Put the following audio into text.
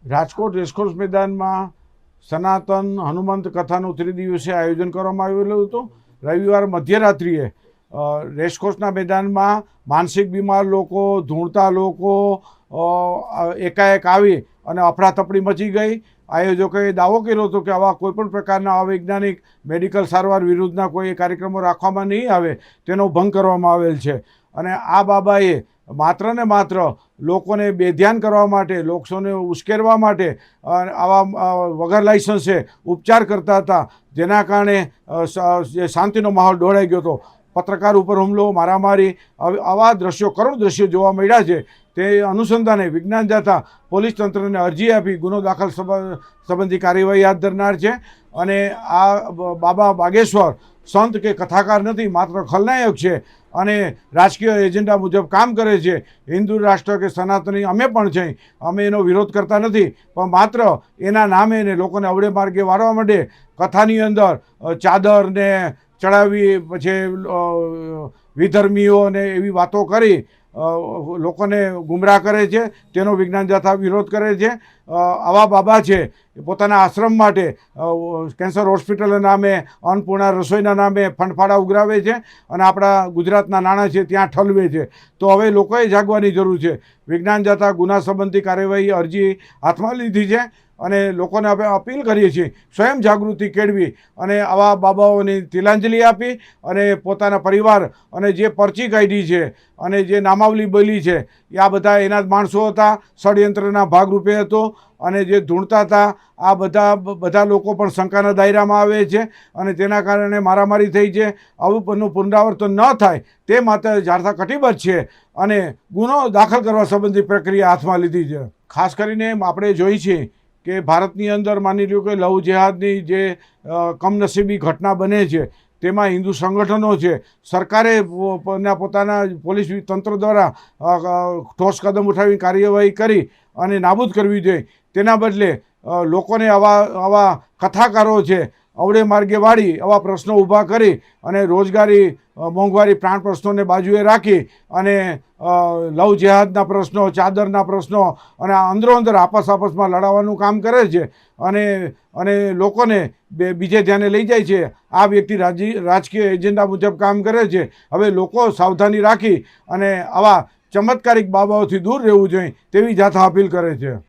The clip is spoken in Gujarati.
રાજકોટ રેસકોર્સ મેદાનમાં સનાતન હનુમંત કથાનું ત્રિદિવસીય આયોજન કરવામાં આવેલું હતું. રવિવાર મધ્યરાત્રિએ રેસકોર્સના મેદાનમાં માનસિક બીમાર લોકો, ધૂળતા લોકો એકાએક આવી અને અફડાતફડી મચી ગઈ. આયોજકોએ દાવો કર્યો હતો કે આવા કોઈપણ પ્રકારના અવૈજ્ઞાનિક મેડિકલ સારવાર વિરુદ્ધના કોઈ કાર્યક્રમો રાખવામાં નહીં આવે, તેનો ભંગ કરવામાં આવેલ છે. અને આ બાબાએ માત્ર ને માત્ર લોકોને બેધ્યાન કરવા માટે, લોકોને ઉશ્કેરવા માટે આવા વગર લાયસન્સે ઉપચાર કરતા હતા, જેના કારણે શાંતિનો માહોલ દોડાઈ ગયો હતો. પત્રકાર ઉપર હુમલો, મારામારી, આવા દ્રશ્યો, કરુણ દ્રશ્યો જોવા મળ્યા છે. તે અનુસંધાને વિજ્ઞાન જાથા પોલીસ તંત્રને અરજી આપી ગુનો દાખલ સંબંધી કાર્યવાહી હાથ ધરનાર છે. અને આ બાબા બાગેશ્વર સંત કે કથાકાર નથી, માત્ર ખલનાયક છે અને રાજકીય એજન્ડા મુજબ કામ કરે છે. હિન્દુ રાષ્ટ્ર કે સનાતની અમે પણ છે, અમે એનો વિરોધ કરતા નથી, પણ માત્ર એના નામે એને લોકોને અવળે માર્ગે વાળવા માંડે, કથાની અંદર ચાદર ને ચડાવી, પછી વિધર્મીઓને એવી વાતો કરી લોકોને ગુમરાહ કરે છે, તેનો વિજ્ઞાન જાથા વિરોધ કરે છે. આવા બાબા છે પોતાના આશ્રમ માટે કેન્સર હોસ્પિટલના નામે, અન્નપૂર્ણા રસોઈના નામે ફંડફાળા ઉઘરાવે છે અને આપણા ગુજરાતના નાણાં છે ત્યાં ઠલવે છે. તો હવે લોકોએ જાગવાની જરૂર છે. વિજ્ઞાન જાથા ગુના સંબંધી કાર્યવાહી અરજી હાથમાં લીધી છે અને લોકોને આપણે અપીલ કરીએ છીએ સ્વયં જાગૃતિ કેળવી અને આવા બાબાઓની તિલાંજલિ આપી અને પોતાના પરિવાર અને જે પરચી કાઢી છે અને જે નામાવલી બોલી છે એ આ બધા એના જ માણસો હતા, ષડયંત્રના ભાગરૂપે હતો. અને જે ધૂણતા હતા આ બધા લોકો પણ શંકાના દાયરામાં આવે છે અને તેના કારણે મારામારી થઈ છે. આવું પુનરાવર્તન ન થાય તે માટે જાથા કટિબદ્ધ છે અને ગુનો દાખલ કરવા સંબંધી પ્રક્રિયા હાથમાં લીધી છે. ખાસ કરીને આપણે જોઈ છે કે ભારતની અંદર માની લ્યો કે લવ જેહાદની જે કમનસીબી ઘટના બને છે, તેમાં હિન્દુ સંગઠનો છે, સરકારે પોતાના પોલીસ તંત્ર દ્વારા ઠોસ કદમ ઉઠાવી કાર્યવાહી કરી અને નાબૂદ કરવી જોઈએ. તેના બદલે લોકોને આવા કથાકારો છે અવળે માર્ગે વાળી આવા પ્રશ્નો ઊભા કરી અને રોજગારી, મોંઘવારી, પ્રાણ પ્રશ્નોને બાજુએ રાખી અને લવ જેહાદના પ્રશ્નો, ચાદરના પ્રશ્નો અને અંદરો અંદર આપસમાં લડાવવાનું કામ કરે છે અને લોકોને બીજે ધ્યાને લઈ જાય છે. આ વ્યક્તિ રાજકીય એજન્ડા મુજબ કામ કરે છે. હવે લોકો સાવધાની રાખી અને આવા ચમત્કારિક બાબાઓથી દૂર રહેવું જોઈએ તેવી જાથા અપીલ કરે છે.